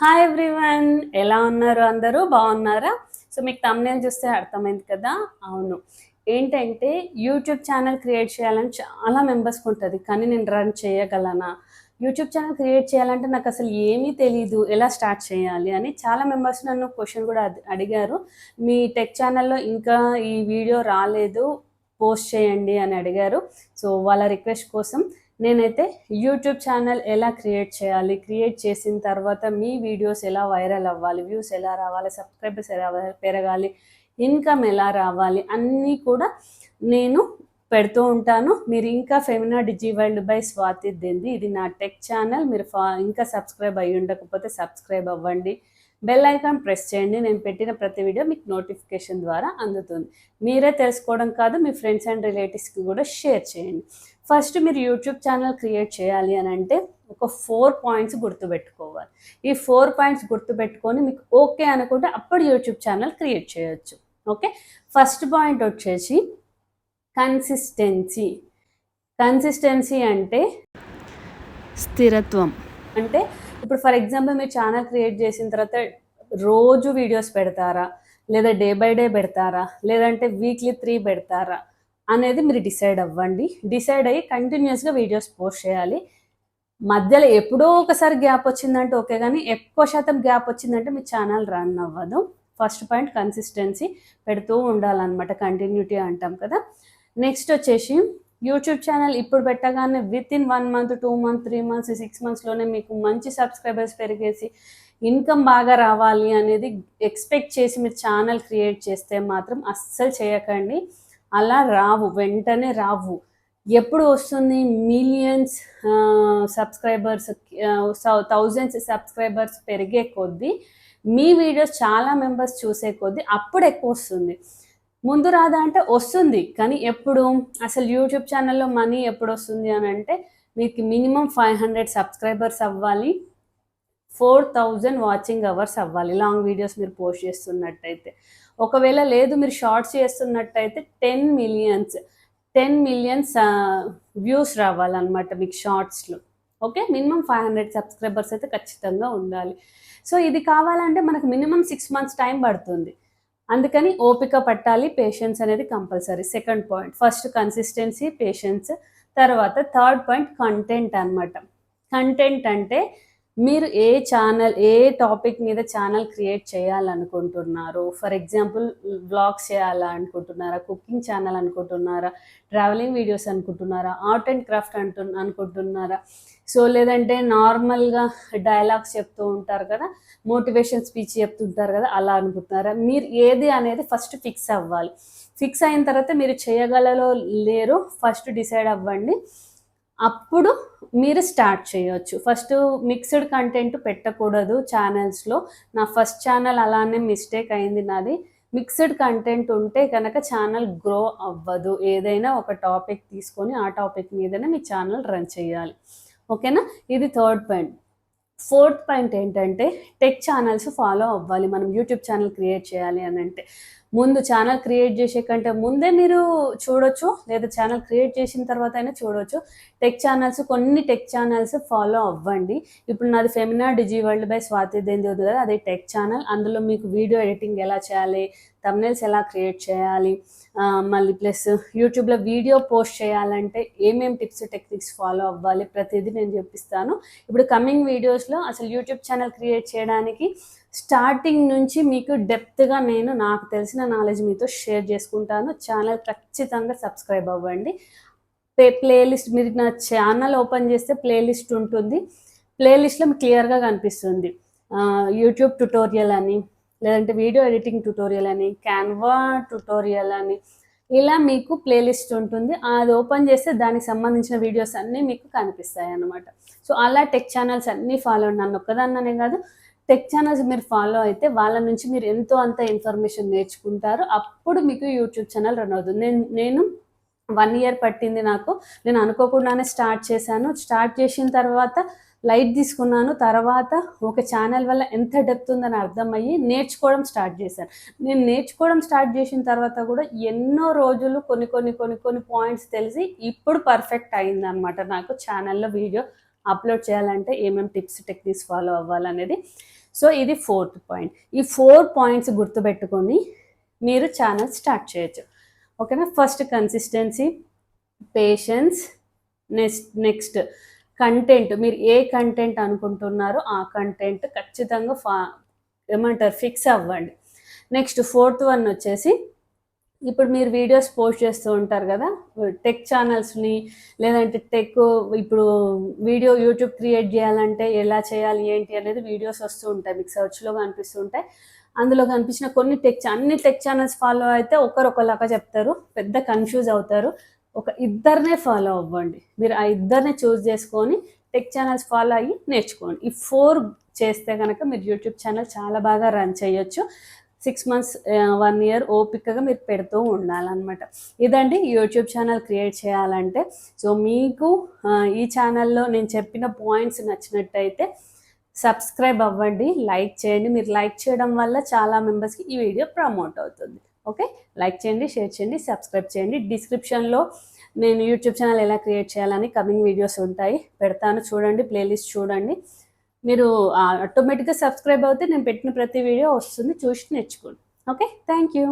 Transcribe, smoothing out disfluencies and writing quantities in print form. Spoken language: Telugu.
హాయ్ ఎవ్రీవన్, ఎలా ఉన్నారు? అందరూ బాగున్నారా? సో మీకు తమ్నేల్ చూస్తే అర్థమైంది కదా. అవును, ఏంటంటే యూట్యూబ్ ఛానల్ క్రియేట్ చేయాలని చాలా మెంబర్స్కి ఉంటుంది, కానీ నేను రన్ చేయగలనా? యూట్యూబ్ ఛానల్ క్రియేట్ చేయాలంటే నాకు అసలు ఏమీ తెలీదు, ఎలా స్టార్ట్ చేయాలి అని చాలా మెంబర్స్ నన్ను క్వశ్చన్ కూడా అడిగారు. మీ టెక్ ఛానల్లో ఇంకా ఈ వీడియో రాలేదు, పోస్ట్ చేయండి అని అడిగారు. సో వాళ్ళ రిక్వెస్ట్ కోసం నేనైతే యూట్యూబ్ ఛానల్ ఎలా క్రియేట్ చేయాలి, క్రియేట్ చేసిన తర్వాత మీ వీడియోస్ ఎలా వైరల్ అవ్వాలి, వ్యూస్ ఎలా రావాలి, సబ్స్క్రైబర్స్ ఎలా పెరగాలి, ఇన్కమ్ ఎలా రావాలి అన్నీ కూడా నేను పెడుతూ ఉంటాను. మీరు ఇంకా Femina digi world by Swathi దింది, ఇది నా టెక్ ఛానల్. మీరు ఇంకా సబ్స్క్రైబ్ అయ్యి ఉండకపోతే సబ్స్క్రైబ్ అవ్వండి, బెల్ ఐకాన్ ప్రెస్ చేయండి. నేను పెట్టిన ప్రతి వీడియో మీకు నోటిఫికేషన్ ద్వారా అందుతుంది. మీరే తెలుసుకోవడం కాదు, మీ ఫ్రెండ్స్ అండ్ రిలేటివ్స్కి కూడా షేర్ చేయండి. ఫస్ట్ మీరు యూట్యూబ్ ఛానల్ క్రియేట్ చేయాలి అని అంటే ఒక 4 పాయింట్స్ గుర్తుపెట్టుకోవాలి. ఈ 4 పాయింట్స్ గుర్తుపెట్టుకొని మీకు ఓకే అనుకుంటే అప్పుడు యూట్యూబ్ ఛానల్ క్రియేట్ చేయొచ్చు. ఓకే, ఫస్ట్ పాయింట్ వచ్చేసి కన్సిస్టెన్సీ. కన్సిస్టెన్సీ అంటే స్థిరత్వం. అంటే ఇప్పుడు ఫర్ ఎగ్జాంపుల్ మీరు ఛానల్ క్రియేట్ చేసిన తర్వాత రోజు వీడియోస్ పెడతారా, లేదా డే బై డే పెడతారా, లేదంటే వీక్లీ 3 పెడతారా అనేది మీరు డిసైడ్ అవ్వండి. డిసైడ్ అయ్యి కంటిన్యూస్గా వీడియోస్ పోస్ట్ చేయాలి. మధ్యలో ఎప్పుడో ఒకసారి గ్యాప్ వచ్చిందంటే ఓకే, కానీ ఎక్కువ శాతం గ్యాప్ వచ్చిందంటే మీ ఛానల్ రన్ అవ్వదు. ఫస్ట్ పాయింట్ కన్సిస్టెన్సీ, పెడుతూ ఉండాలన్నమాట, కంటిన్యూటీ అంటాం కదా. నెక్స్ట్ వచ్చేసి యూట్యూబ్ ఛానల్ ఇప్పుడు పెట్టగానే with in 1 month, 2 month, 3 months, 6 మంత్స్లోనే మీకు మంచి సబ్స్క్రైబర్స్ పెరిగేసి ఇన్కమ్ బాగా రావాలి అనేది ఎక్స్పెక్ట్ చేసి మీరు ఛానల్ క్రియేట్ చేస్తే మాత్రం అస్సలు చేయకండి. అలా రావు, వెంటనే రావు. ఎప్పుడు వస్తుంది? మిలియన్స్ సబ్స్క్రైబర్స్, థౌజండ్స్ సబ్స్క్రైబర్స్ పెరిగే కొద్దీ, మీ వీడియోస్ చాలా మెంబర్స్ చూసే కొద్దీ అప్పుడు ఎక్కువ వస్తుంది. ముందు రాదా అంటే వస్తుంది, కానీ ఎప్పుడు? అసలు యూట్యూబ్ ఛానల్లో మనీ ఎప్పుడు వస్తుంది అని అంటే మీకు మినిమం 500 సబ్స్క్రైబర్స్ అవ్వాలి, 4000 వాచింగ్ అవర్స్ అవ్వాలి లాంగ్ వీడియోస్ మీరు పోస్ట్ చేస్తున్నట్టయితే. ఒకవేళ లేదు మీరు షార్ట్స్ చేస్తున్నట్టయితే 10 మిలియన్స్ వ్యూస్ రావాలన్నమాట మీకు షార్ట్స్లో. ఓకే, మినిమం 500 సబ్స్క్రైబర్స్ అయితే ఖచ్చితంగా ఉండాలి. సో ఇది కావాలంటే మనకు మినిమం 6 మంత్స్ టైం పడుతుంది. అందుకని ఓపిక పట్టాలి, పేషెన్స్ అనేది compulsory. Second point, first consistency, patience. తర్వాత థర్డ్ పాయింట్ కంటెంట్ అనమాట. కంటెంట్ అంటే మీరు ఏ టాపిక్ మీద ఛానల్ క్రియేట్ చేయాలనుకుంటున్నారు. ఫర్ ఎగ్జాంపుల్ వ్లాగ్స్ చేయాలనుకుంటున్నారా, కుకింగ్ ఛానల్ అనుకుంటున్నారా, ట్రావెలింగ్ వీడియోస్ అనుకుంటున్నారా, ఆర్ట్ అండ్ క్రాఫ్ట్ అనుకుంటున్నారా, సో లేదంటే నార్మల్గా డైలాగ్స్ చెప్తూ ఉంటారు కదా, మోటివేషన్ స్పీచ్ చెప్తుంటారు కదా, అలా అనుకుంటున్నారా? మీరు ఏది అనేది ఫస్ట్ ఫిక్స్ అవ్వాలి. ఫిక్స్ అయిన తర్వాత మీరు చేయగలలో లేరు ఫస్ట్ డిసైడ్ అవ్వండి, అప్పుడు మీరు స్టార్ట్ చేయొచ్చు. ఫస్ట్ మిక్స్డ్ కంటెంట్ పెట్టకూడదు ఛానల్స్లో. నా ఫస్ట్ ఛానల్ అలానే మిస్టేక్ అయింది నాది. మిక్స్డ్ కంటెంట్ ఉంటే కనుక ఛానల్ గ్రో అవ్వదు. ఏదైనా ఒక టాపిక్ తీసుకొని ఆ టాపిక్ మీదనే మీ ఛానల్ రన్ చేయాలి. ఓకేనా, ఇది థర్డ్ పాయింట్. ఫోర్త్ పాయింట్ ఏంటంటే టెక్ ఛానల్స్ ఫాలో అవ్వాలి. మనం యూట్యూబ్ ఛానల్ క్రియేట్ చేయాలి అని అంటే ముందు ఛానల్ క్రియేట్ చేసే కంటే ముందే మీరు చూడొచ్చు, లేదా ఛానల్ క్రియేట్ చేసిన తర్వాత అయినా చూడొచ్చు. కొన్ని టెక్ ఛానల్స్ ఫాలో అవ్వండి. ఇప్పుడు నాది Femina digi world by Swathi దేంది ఉంది కదా, అది టెక్ ఛానల్. అందులో మీకు వీడియో ఎడిటింగ్ ఎలా చేయాలి, థంబ్నెయిల్స్ ఎలా క్రియేట్ చేయాలి, మళ్ళీ ప్లస్ యూట్యూబ్లో వీడియో పోస్ట్ చేయాలంటే ఏమేమి టిప్స్ టెక్నిక్స్ ఫాలో అవ్వాలి, ప్రతిదీ నేను చూపిస్తాను. ఇప్పుడు కమింగ్ వీడియోస్లో అసలు యూట్యూబ్ ఛానల్ క్రియేట్ చేయడానికి స్టార్టింగ్ నుంచి మీకు డెప్త్గా నేను నాకు తెలిసిన నాలెడ్జ్ మీతో షేర్ చేసుకుంటాను. ఛానల్ ఖచ్చితంగా సబ్స్క్రైబ్ అవ్వండి. ప్లేలిస్ట్, మీరు నా ఛానల్ ఓపెన్ చేస్తే ప్లేలిస్ట్ ఉంటుంది. ప్లేలిస్ట్లో మీకు క్లియర్గా కనిపిస్తుంది యూట్యూబ్ ట్యుటోరియల్ అని, లేదంటే వీడియో ఎడిటింగ్ ట్యుటోరియల్ అని, క్యాన్వా ట్యుటోరియల్ అని, ఇలా మీకు ప్లేలిస్ట్ ఉంటుంది. అది ఓపెన్ చేస్తే దానికి సంబంధించిన వీడియోస్ అన్నీ మీకు కనిపిస్తాయి అన్నమాట. సో అలా టెక్ ఛానల్స్ అన్నీ ఫాలో, నన్ను ఒక్కదాన్నే కాదు, టెక్ ఛానల్స్ మీరు ఫాలో అయితే వాళ్ళ నుంచి మీరు ఎంతో అంత ఇన్ఫర్మేషన్ నేర్చుకుంటారు. అప్పుడు మీకు యూట్యూబ్ ఛానల్ రన్ అవుతుంది. నేను 1 ఇయర్ పట్టింది నాకు. నేను అనుకోకుండానే స్టార్ట్ చేశాను. స్టార్ట్ చేసిన తర్వాత లైట్ తీసుకున్నాను. తర్వాత ఒక ఛానల్ వల్ల ఎంత డెప్త్ ఉందని అర్థమయ్యి నేర్చుకోవడం స్టార్ట్ చేశాను. నేను నేర్చుకోవడం స్టార్ట్ చేసిన తర్వాత కూడా ఎన్నో రోజులు కొన్ని పాయింట్స్ తెలిసి ఇప్పుడు పర్ఫెక్ట్ అయిందనమాట నాకు ఛానల్లో వీడియో అప్లోడ్ చేయాలంటే ఏమేమి టిప్స్ టెక్నిక్స్ ఫాలో అవ్వాలనేది. సో ఇది 4th పాయింట్. ఈ 4 పాయింట్స్ గుర్తుపెట్టుకొని మీరు ఛానల్ స్టార్ట్ చేయొచ్చు. ఓకేనా? First consistency, patience, next content. మీరు ఏ కంటెంట్ అనుకుంటున్నారో ఆ కంటెంట్ ఖచ్చితంగా ఫిక్స్ అవ్వండి. నెక్స్ట్ 4th వన్ వచ్చేసి, ఇప్పుడు మీరు వీడియోస్ పోస్ట్ చేస్తూ ఉంటారు కదా, టెక్ ఛానల్స్ని, లేదంటే ఇప్పుడు వీడియో యూట్యూబ్ క్రియేట్ చేయాలంటే ఎలా చేయాలి ఏంటి అనేది వీడియోస్ వస్తూ ఉంటాయి, మీకు సర్చ్లో కనిపిస్తూ ఉంటాయి. అందులో కనిపించిన అన్ని టెక్ ఛానల్స్ ఫాలో అయితే ఒకలాగా చెప్తారు, పెద్ద కన్ఫ్యూజ్ అవుతారు. ఇద్దరినే ఫాలో అవ్వండి. మీరు ఆ ఇద్దరిని చూస్ చేసుకొని టెక్ ఛానల్స్ ఫాలో అయ్యి నేర్చుకోండి. ఈ 4 చేస్తే కనుక మీరు యూట్యూబ్ ఛానల్ చాలా బాగా రన్ చేయొచ్చు. 6 months 1 year ఓపికగా మీరు పెడుతూ ఉండాలన్నమాట. ఇదండి యూట్యూబ్ ఛానల్ క్రియేట్ చేయాలంటే. సో మీకు ఈ ఛానల్లో నేను చెప్పిన పాయింట్స్ నచ్చినట్టయితే సబ్స్క్రైబ్ అవ్వండి, లైక్ చేయండి. మీరు లైక్ చేయడం వల్ల చాలా మెంబర్స్కి ఈ వీడియో ప్రమోట్ అవుతుంది. ఓకే, లైక్ చేయండి, షేర్ చేయండి, సబ్స్క్రైబ్ చేయండి. డిస్క్రిప్షన్లో నేను యూట్యూబ్ ఛానల్ ఎలా క్రియేట్ చేయాలని కమింగ్ వీడియోస్ ఉంటాయి, పెడతాను, చూడండి, ప్లేలిస్ట్ చూడండి. మీరు ఆటోమేటిక్గా సబ్స్క్రైబ్ అవుతే నేను పెట్టిన ప్రతి వీడియో వస్తుంది, చూసి నేర్చుకోండి. Okay, thank you.